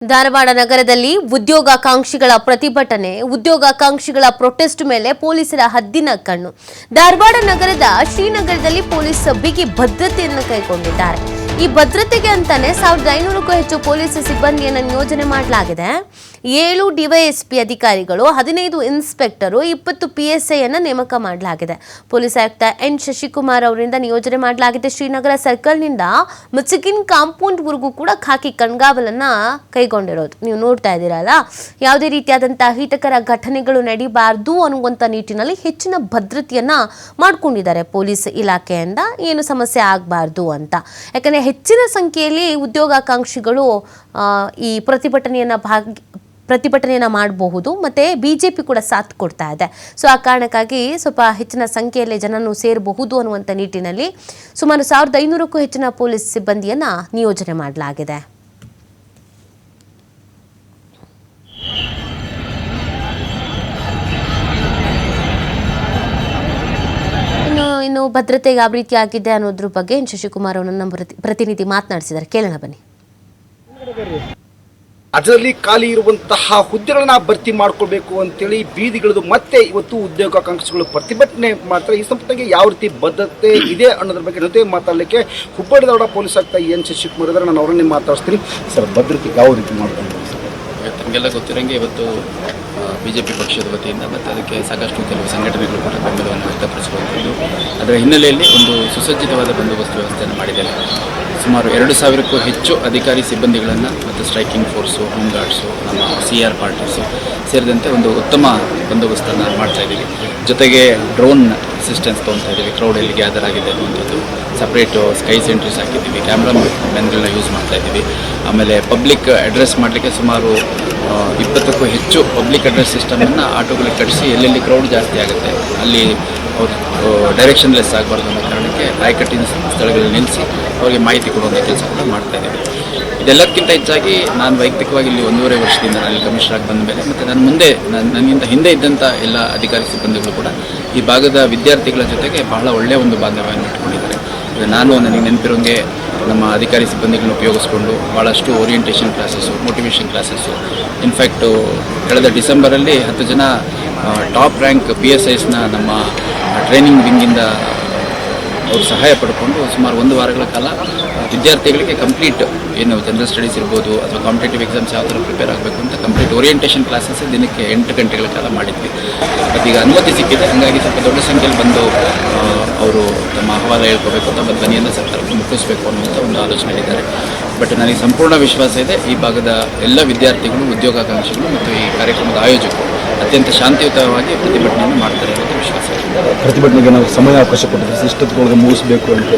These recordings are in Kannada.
ಧಾರವಾಡ ನಗರದಲ್ಲಿ ಉದ್ಯೋಗಾಕಾಂಕ್ಷಿಗಳ ಪ್ರತಿಭಟನೆ, ಉದ್ಯೋಗಾಕಾಂಕ್ಷಿಗಳ ಪ್ರೊಟೆಸ್ಟ್ ಮೇಲೆ ಪೊಲೀಸರ ಹದ್ದಿನ ಕಣ್ಣು. ಧಾರವಾಡ ನಗರದ ಶ್ರೀನಗರದಲ್ಲಿ ಪೊಲೀಸ್ ಬಿಗಿ ಭದ್ರತೆಯನ್ನು ಕೈಗೊಂಡಿದ್ದಾರೆ. ಈ ಭದ್ರತೆಗೆ ಅಂತಾನೆ 1500ಕ್ಕೂ ಹೆಚ್ಚು ಪೊಲೀಸ್ ಸಿಬ್ಬಂದಿಯನ್ನು ನಿಯೋಜನೆ ಮಾಡಲಾಗಿದೆ. 7 ಡಿವೈಎಸ್ಪಿ ಅಧಿಕಾರಿಗಳು, 15 ಇನ್ಸ್ಪೆಕ್ಟರ್, 20 PSI ಅನ್ನು ನೇಮಕ ಮಾಡಲಾಗಿದೆ. ಪೊಲೀಸ್ ಆಯುಕ್ತ ಎನ್ ಶಶಿಕುಮಾರ್ ಅವರಿಂದ ನಿಯೋಜನೆ ಮಾಡಲಾಗಿದೆ. ಶ್ರೀನಗರ ಸರ್ಕಲ್ನಿಂದ ಮುಚ್ಚಿಗಿನ್ ಕಾಂಪೌಂಡ್ ವರೆಗೂ ಕೂಡ ಖಾಕಿ ಕಣ್ಗಾವಲನ್ನ ಕೈಗೊಂಡಿರೋದು ನೀವು ನೋಡ್ತಾ ಇದ್ದೀರಲ್ಲ. ಯಾವುದೇ ರೀತಿಯಾದಂತಹ ಅಹಿತಕರ ಘಟನೆಗಳು ನಡೀಬಾರದು ಅನ್ನುವಂಥ ನಿಟ್ಟಿನಲ್ಲಿ ಹೆಚ್ಚಿನ ಭದ್ರತೆಯನ್ನ ಮಾಡ್ಕೊಂಡಿದ್ದಾರೆ ಪೊಲೀಸ್ ಇಲಾಖೆಯಿಂದ. ಏನು ಸಮಸ್ಯೆ ಆಗಬಾರ್ದು ಅಂತ. ಯಾಕಂದ್ರೆ ಹೆಚ್ಚಿನ ಸಂಖ್ಯೆಯಲ್ಲಿ ಉದ್ಯೋಗಾಕಾಂಕ್ಷಿಗಳು ಈ ಪ್ರತಿಭಟನೆಯನ್ನ ಮಾಡಬಹುದು. ಮತ್ತೆ ಬಿಜೆಪಿ ಕೂಡ ಸಾಥ್ ಕೊಡ್ತಾ ಇದೆ. ಸೊ ಆ ಕಾರಣಕ್ಕಾಗಿ ಸ್ವಲ್ಪ ಹೆಚ್ಚಿನ ಸಂಖ್ಯೆಯಲ್ಲಿ ಜನನು ಸೇರಬಹುದು ಅನ್ನುವಂಥ ನಿಟ್ಟಿನಲ್ಲಿ ಸುಮಾರು 1500ಕ್ಕೂ ಹೆಚ್ಚಿನ ಪೊಲೀಸ್ ಸಿಬ್ಬಂದಿಯನ್ನ ನಿಯೋಜನೆ ಮಾಡಲಾಗಿದೆ. ಇನ್ನು ಭದ್ರತೆ ಯಾವ ರೀತಿ ಆಗಿದೆ ಅನ್ನೋದ್ರ ಬಗ್ಗೆ ಎನ್ ಶಶಿಕುಮಾರ್ ಅವರನ್ನ ಪ್ರತಿನಿಧಿ ಮಾತನಾಡಿಸಿದ್ದಾರೆ. ಕೇಳೋಣ ಬನ್ನಿ. ಅದರಲ್ಲಿ ಖಾಲಿ ಇರುವಂತಹ ಹುದ್ದೆಗಳನ್ನ ಭರ್ತಿ ಮಾಡ್ಕೊಳ್ಬೇಕು ಅಂತೇಳಿ ಬೀದಿಗಿಳಿದು ಮತ್ತೆ ಇವತ್ತು ಉದ್ಯೋಗಾಕಾಂಕ್ಷಿಗಳು ಪ್ರತಿಭಟನೆ ಮಾಡ್ತಾರೆ. ಈ ಸಂಪತ್ತಿಗೆ ಯಾವ ರೀತಿ ಬದ್ಧತೆ ಇದೆ ಅನ್ನೋದ್ರ ಬಗ್ಗೆ ಜೊತೆ ಮಾತಾಡಲಿಕ್ಕೆ ಹುಬ್ಬಳ್ಳಿ ಧಾರವಾಡ ಪೊಲೀಸ್ ಆಯುಕ್ತ ಎನ್ ಶಶಿಕುಮಾರ್ ಇದ್ದಾರೆ. ನಾನು ಅವರನ್ನೇ ಮಾತಾಡ್ತೀನಿ. ಸರ್, ಭದ್ರತೆ ಯಾವ ರೀತಿ ಮಾಡ್ಕೊಂಡು ತಮಗೆಲ್ಲ ಗೊತ್ತಿರೋಂಗೆ ಇವತ್ತು ಬಿಜೆಪಿ ಪಕ್ಷದ ವತಿಯಿಂದ ಮತ್ತು ಅದಕ್ಕೆ ಸಾಕಷ್ಟು ಕೆಲವು ಸಂಘಟನೆಗಳು ಕೂಡ ಬೆಂಬಲವನ್ನು ವ್ಯಕ್ತಪಡಿಸುವಂಥದ್ದು. ಅದರ ಹಿನ್ನೆಲೆಯಲ್ಲಿ ಒಂದು ಸುಸಜ್ಜಿತವಾದ ಬಂದೋಬಸ್ತ್ ವ್ಯವಸ್ಥೆಯನ್ನು ಮಾಡಿದ್ದಾರೆ. ಸುಮಾರು 2000ಕ್ಕೂ ಹೆಚ್ಚು ಅಧಿಕಾರಿ ಸಿಬ್ಬಂದಿಗಳನ್ನು ಮತ್ತು ಸ್ಟ್ರೈಕಿಂಗ್ ಫೋರ್ಸು, ಹೋಮ್ ಗಾರ್ಡ್ಸು, ನಮ್ಮ CR ಪಾರ್ಟೀಸು ಸೇರಿದಂತೆ ಒಂದು ಉತ್ತಮ ಬಂದೋಬಸ್ತನ್ನು ಮಾಡ್ತಾ ಇದ್ದೀವಿ. ಜೊತೆಗೆ ಡ್ರೋನ್ ಅಸಿಸ್ಟೆನ್ಸ್ ತೊಗೊತಾ ಇದ್ದೀವಿ. ಕ್ರೌಡ್ ಎಲ್ಲಿ ಗ್ಯಾದರ್ ಆಗಿದೆ ಅನ್ನುವಂಥದ್ದು ಸಪ್ರೇಟು ಸ್ಕೈ ಸೆಂಟ್ರೀಸ್ ಹಾಕಿದ್ದೀವಿ. ಕ್ಯಾಮ್ರಾ ಮೆನ್ಗಳನ್ನ ಯೂಸ್ ಮಾಡ್ತಾ ಇದ್ದೀವಿ. ಆಮೇಲೆ ಪಬ್ಲಿಕ್ ಅಡ್ರೆಸ್ ಮಾಡಲಿಕ್ಕೆ ಸುಮಾರು 20ಕ್ಕೂ ಹೆಚ್ಚು ಪಬ್ಲಿಕ್ ಅಡ್ರೆಸ್ ಸಿಸ್ಟಮನ್ನು ಆಟೋಗಳಿಗೆ ಕಟ್ಟಿಸಿ ಎಲ್ಲೆಲ್ಲಿ ಕ್ರೌಡ್ ಜಾಸ್ತಿ ಆಗುತ್ತೆ ಅಲ್ಲಿ ಅವರು ಡೈರೆಕ್ಷನ್ಲೆಸ್ ಆಗಬಾರ್ದು ಅನ್ನೋ ಕಾರಣಕ್ಕೆ ಆಯಕಟ್ಟಿನ ಸ್ಥಳಗಳಲ್ಲಿ ನಿಲ್ಲಿಸಿ ಅವರಿಗೆ ಮಾಹಿತಿ ಕೊಡುವಂಥ ಕೆಲಸವನ್ನು ಮಾಡ್ತಾ ಇದ್ದೀವಿ. ಇದೆಲ್ಲಕ್ಕಿಂತ ಹೆಚ್ಚಾಗಿ ನಾನು ವೈಯಕ್ತಿಕವಾಗಿ ಇಲ್ಲಿ 1.5 ವರ್ಷದಿಂದ ನಾನು ಕಮಿಷನರ್ ಆಗಿ ಬಂದ ಮೇಲೆ ಮತ್ತು ನನ್ನಿಂದ ಹಿಂದೆ ಇದ್ದಂಥ ಎಲ್ಲ ಅಧಿಕಾರಿ ಸಿಬ್ಬಂದಿಗಳು ಕೂಡ ಈ ಭಾಗದ ವಿದ್ಯಾರ್ಥಿಗಳ ಜೊತೆಗೆ ಬಹಳ ಒಳ್ಳೆಯ ಒಂದು ಬಾಂಧವ್ಯವನ್ನು ಇಟ್ಕೊಂಡಿದ್ದಾರೆ. ನನಗೆ ನೆನಪಿರೋಂಗೆ ನಮ್ಮ ಅಧಿಕಾರಿ ಸಿಬ್ಬಂದಿಗಳನ್ನ ಉಪಯೋಗಿಸ್ಕೊಂಡು ಭಾಳಷ್ಟು orientation classes, motivation classes, in fact ಕಳೆದ ಡಿಸೆಂಬರಲ್ಲಿ 10 ಜನ ಟಾಪ್ ರ್ಯಾಂಕ್ PSIಸ್ನ ನಮ್ಮ ಟ್ರೈನಿಂಗ್ ವಿಂಗಿಂದ ಅವರು ಸಹಾಯ ಪಡ್ಕೊಂಡು ಸುಮಾರು 1 ವಾರಗಳ ಕಾಲ ವಿದ್ಯಾರ್ಥಿಗಳಿಗೆ ಕಂಪ್ಲೀಟ್ ಏನು ಜನರಲ್ ಸ್ಟಡೀಸ್ ಇರ್ಬೋದು ಅಥವಾ ಕಾಂಪಿಟೇಟಿವ್ ಎಕ್ಸಾಮ್ಸ್ ಯಾವ ಥರ ಪ್ರಿಪೇರ್ ಆಗಬೇಕು ಅಂತ ಕಂಪ್ಲೀಟ್ ಓರಿಯೆಂಟೇಷನ್ ಕ್ಲಾಸಸ್ ದಿನಕ್ಕೆ 8 ಗಂಟೆಗಳ ಕಾಲ ಮಾಡಿದ್ವಿ. ಮತ್ತು ಈಗ ಅನುಮತಿ ಸಿಕ್ಕಿದೆ. ಹಾಗಾಗಿ ಸ್ವಲ್ಪ ದೊಡ್ಡ ಸಂಖ್ಯೆಯಲ್ಲಿ ಬಂದು ಅವರು ತಮ್ಮ ಅಹವಾಲು ಹೇಳ್ಕೋಬೇಕು, ತಮ್ಮ ಧ್ವನಿಯನ್ನು ಸರ್ಕಾರಕ್ಕೆ ಮುಟ್ಟಿಸಬೇಕು ಅನ್ನುವಂಥ ಒಂದು ಆಲೋಚನೆ ಇದ್ದಾರೆ. ಬಟ್ ನನಗೆ ಸಂಪೂರ್ಣ ವಿಶ್ವಾಸ ಇದೆ ಈ ಭಾಗದ ಎಲ್ಲ ವಿದ್ಯಾರ್ಥಿಗಳು, ಉದ್ಯೋಗಾಕಾಂಕ್ಷಿಗಳು ಮತ್ತು ಈ ಕಾರ್ಯಕ್ರಮದ ಆಯೋಜಕರು ಅತ್ಯಂತ ಶಾಂತಿಯುತವಾಗಿ ಪ್ರತಿಭಟನೆಯನ್ನು ಮಾಡ್ತಾರೆ ಅನ್ನೋದು ವಿಶ್ವಾಸ ಇದೆ. ಪ್ರತಿಭಟನೆಗೆ ನಾವು ಸಮಯಾವಕಾಶ ಕೊಟ್ಟಿದ್ದೀವಿ, ಇಷ್ಟೊತ್ತಿಗೆ ಮುಗಿಸಬೇಕು ಅಂತ.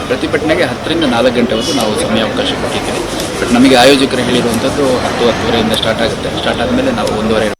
ಪ್ರತಿಭಟನೆಗೆ 10ರಿಂದ 4 ಗಂಟೆವರೆಗೂ ನಾವು ಸಮಯಾವಕಾಶ ಕೊಟ್ಟಿದ್ದೀವಿ. ಬಟ್ ನಮಗೆ ಆಯೋಜಕರು ಹೇಳಿರುವಂಥದ್ದು 10-10:30 ಸ್ಟಾರ್ಟ್ ಆಗುತ್ತೆ. ಸ್ಟಾರ್ಟ್ ಆದಮೇಲೆ ನಾವು 1:30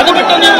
ಅದು ಬಿಟ್ಟು ನೀವು